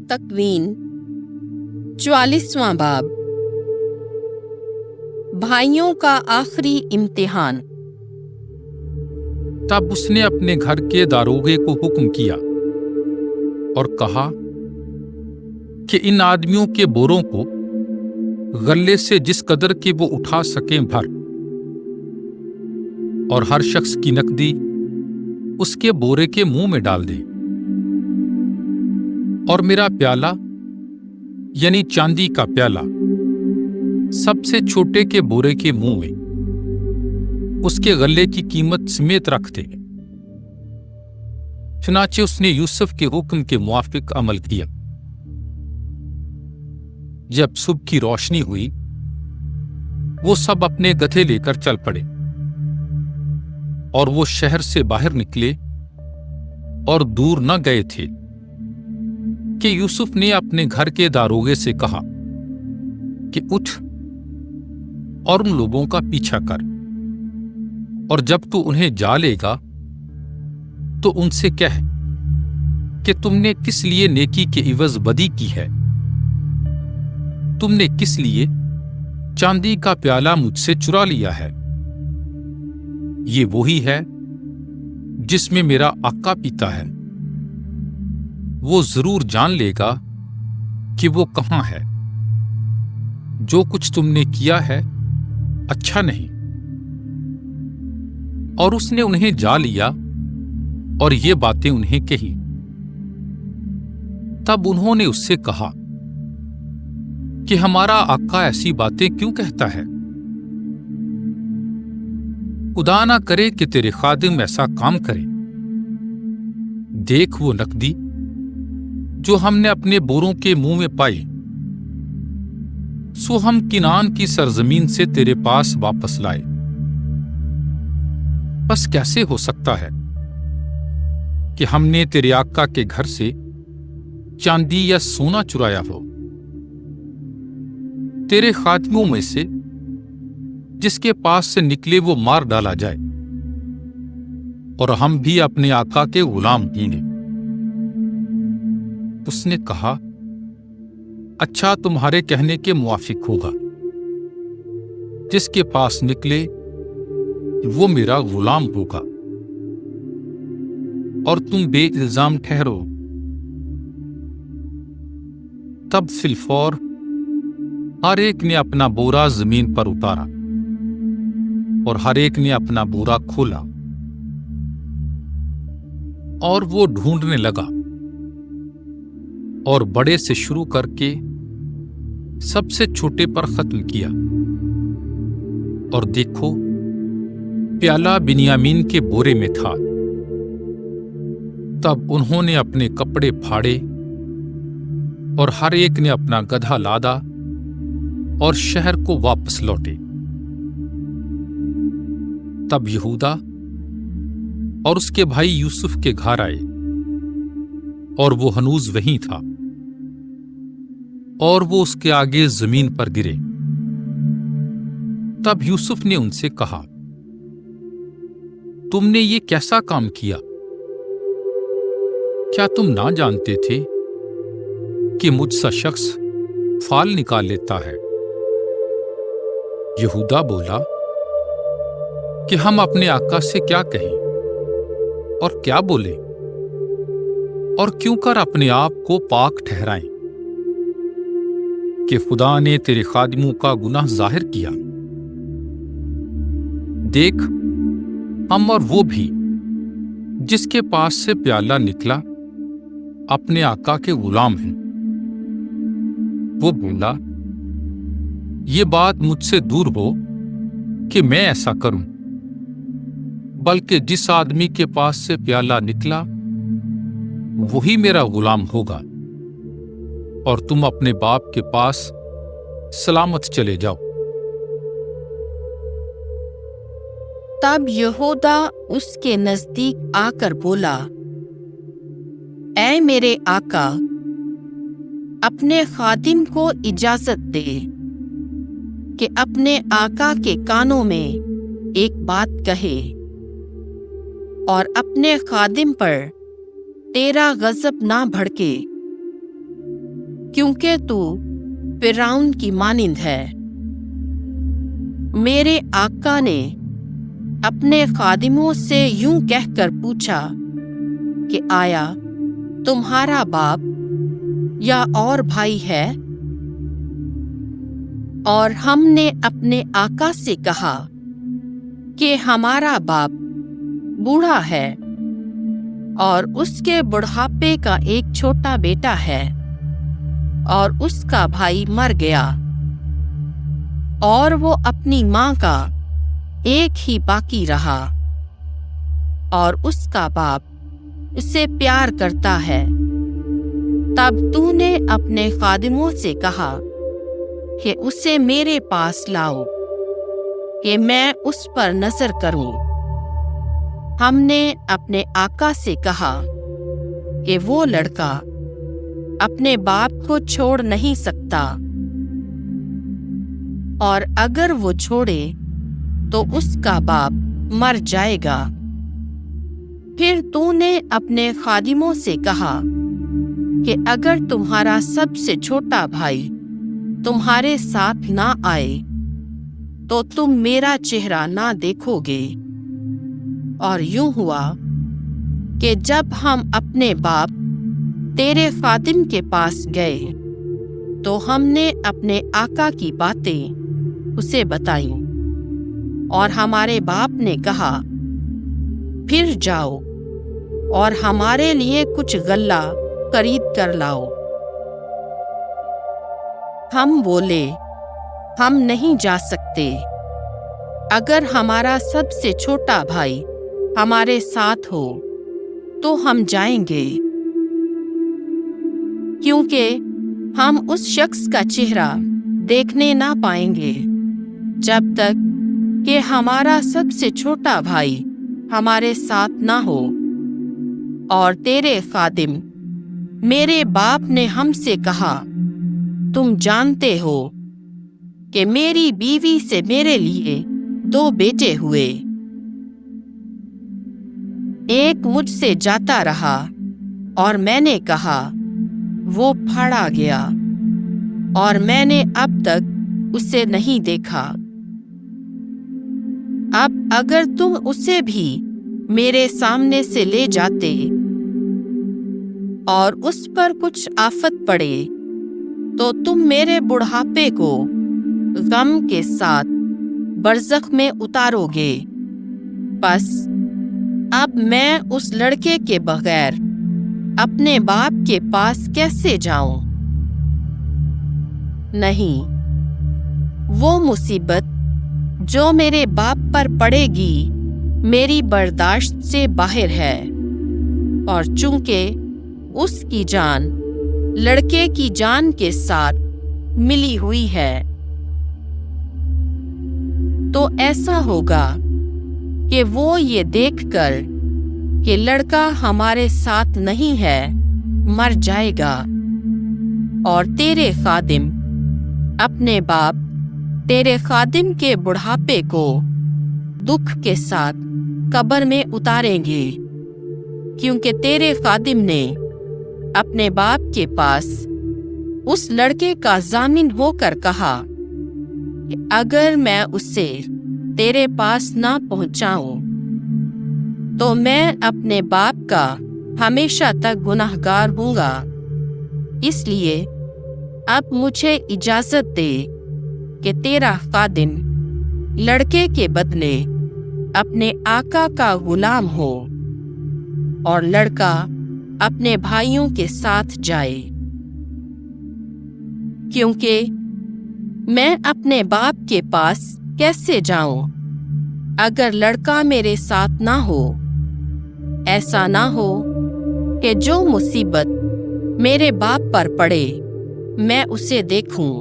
तकवीन 44वां बाब। भाइयों का आखिरी इम्तिहान। तब उसने अपने घर के दारोगे को हुक्म किया और कहा कि इन आदमियों के बोरों को गल्ले से जिस कदर के वो उठा सकें भर, और हर शख्स की नकदी उसके बोरे के मुंह में डाल दे, और मेरा प्याला यानी चांदी का प्याला सबसे छोटे के बोरे के मुंह में उसके गल्ले की कीमत समेत रख दे। चुनाचे उसने यूसुफ के हुक्म के मुआफिक अमल किया। जब सुबह की रोशनी हुई, वो सब अपने गधे लेकर चल पड़े, और वो शहर से बाहर निकले और दूर न गए थे कि यूसुफ ने अपने घर के दारोगे से कहा कि उठ और उन लोगों का पीछा कर, और जब तू उन्हें जा लेगा तो उनसे कह कि तुमने किस लिए नेकी के इवज बदी की है, तुमने किस लिए चांदी का प्याला मुझसे चुरा लिया है। ये वही है जिसमें मेरा आका पीता है। वो जरूर जान लेगा कि वो कहां है। जो कुछ तुमने किया है अच्छा नहीं। और उसने उन्हें जा लिया और ये बातें उन्हें कही। तब उन्होंने उससे कहा कि हमारा आका ऐसी बातें क्यों कहता है। खुदा ना करे कि तेरे खादिम ऐसा काम करे। देख वो नकदी जो हमने अपने बोरों के मुंह में पाई, सो हम किनान की सरजमीन से तेरे पास वापस लाए। बस कैसे हो सकता है कि हमने तेरे आका के घर से चांदी या सोना चुराया हो। तेरे खादिमों में से जिसके पास से निकले वो मार डाला जाए, और हम भी अपने आका के गुलाम कीने। उसने कहा, अच्छा तुम्हारे कहने के मुआफिक होगा। जिसके पास निकले वो मेरा गुलाम होगा, और तुम बेइल्जाम ठहरो। तब फिलफौर हर एक ने अपना बोरा जमीन पर उतारा, और हर एक ने अपना बोरा खोला, और वो ढूंढने लगा, और बड़े से शुरू करके सबसे छोटे पर खत्म किया। और देखो, प्याला बिन्यामीन के बोरे में था। तब उन्होंने अपने कपड़े फाड़े, और हर एक ने अपना गधा लादा और शहर को वापस लौटे। तब यहूदा और उसके भाई यूसुफ के घर आए, और वो हनूज वहीं था, और वो उसके आगे जमीन पर गिरे। तब यूसुफ ने उनसे कहा, तुमने ये कैसा काम किया? क्या तुम ना जानते थे कि मुझसा शख्स फाल निकाल लेता है? यहूदा बोला कि हम अपने आका से क्या कहें और क्या बोले, और क्यों कर अपने आप को पाक ठहराएं कि खुदा ने तेरे खादिमों का गुनाह जाहिर किया। देख, हम और वो भी जिसके पास से प्याला निकला अपने आका के गुलाम हैं। वो बोला, ये बात मुझसे दूर हो कि मैं ऐसा करूं, बल्कि जिस आदमी के पास से प्याला निकला वही मेरा गुलाम होगा, और तुम अपने बाप के पास सलामत चले जाओ। तब यहूदा उसके नजदीक आकर बोला, ऐ मेरे आका, अपने खादिम को इजाजत दे कि अपने आका के कानों में एक बात कहे, और अपने खादिम पर तेरा गजब ना भड़के, کیونکہ تو فرعون کی مانند ہے۔ میرے آقا نے اپنے خادموں سے یوں کہہ کر پوچھا کہ آیا تمہارا باپ یا اور بھائی ہے؟ اور ہم نے اپنے آقا سے کہا کہ ہمارا باپ بوڑھا ہے اور اس کے بڑھاپے کا ایک چھوٹا بیٹا ہے اور اس کا بھائی مر گیا، اور وہ اپنی ماں کا ایک ہی باقی رہا، اور اس کا باپ اسے پیار کرتا ہے۔ تب تو نے اپنے خادموں سے کہا کہ اسے میرے پاس لاؤ کہ میں اس پر نظر کروں۔ ہم نے اپنے آقا سے کہا کہ وہ لڑکا اپنے باپ کو چھوڑ نہیں سکتا، اور اگر وہ چھوڑے تو اس کا باپ مر جائے گا۔ پھر تو نے اپنے خادموں سے کہا کہ اگر تمہارا سب سے چھوٹا بھائی تمہارے ساتھ نہ آئے تو تم میرا چہرہ نہ دیکھو گے۔ اور یوں ہوا کہ جب ہم اپنے باپ تیرے خادم کے پاس گئے تو ہم نے اپنے آقا کی باتیں اسے بتائیں، اور ہمارے باپ نے کہا پھر جاؤ اور ہمارے لیے کچھ غلہ خرید کر لاؤ۔ ہم بولے ہم نہیں جا سکتے، اگر ہمارا سب سے چھوٹا بھائی ہمارے ساتھ ہو تو ہم جائیں گے، کیونکہ ہم اس شخص کا چہرہ دیکھنے نہ پائیں گے جب تک کہ ہمارا سب سے چھوٹا بھائی ہمارے ساتھ نہ ہو۔ اور تیرے خادم میرے باپ نے ہم سے کہا تم جانتے ہو کہ میری بیوی سے میرے لیے 2 بیٹے ہوئے، ایک مجھ سے جاتا رہا اور میں نے کہا وہ پھاڑا گیا، اور میں نے اب تک اسے نہیں دیکھا۔ اب اگر تم اسے بھی میرے سامنے سے لے جاتے اور اس پر کچھ آفت پڑے تو تم میرے بڑھاپے کو غم کے ساتھ برزخ میں اتارو گے۔ بس اب میں اس لڑکے کے بغیر اپنے باپ کے پاس کیسے جاؤں؟ نہیں، وہ مصیبت جو میرے باپ پر پڑے گی میری برداشت سے باہر ہے، اور چونکہ اس کی جان لڑکے کی جان کے ساتھ ملی ہوئی ہے، تو ایسا ہوگا کہ وہ یہ دیکھ کر کہ لڑکا ہمارے ساتھ نہیں ہے مر جائے گا، اور تیرے خادم اپنے باپ تیرے خادم کے بڑھاپے کو دکھ کے ساتھ قبر میں اتاریں گے، کیونکہ تیرے خادم نے اپنے باپ کے پاس اس لڑکے کا ضامن ہو کر کہا کہ اگر میں اسے تیرے پاس نہ پہنچاؤں تو میں اپنے باپ کا ہمیشہ تک گنہگار ہوں گا۔ اس لیے اب مجھے اجازت دے کہ تیرا خادم لڑکے کے بدلے اپنے آقا کا غلام ہو، اور لڑکا اپنے بھائیوں کے ساتھ جائے، کیونکہ میں اپنے باپ کے پاس کیسے جاؤں اگر لڑکا میرے ساتھ نہ ہو؟ ایسا نہ ہو کہ جو مصیبت میرے باپ پر پڑے میں اسے دیکھوں۔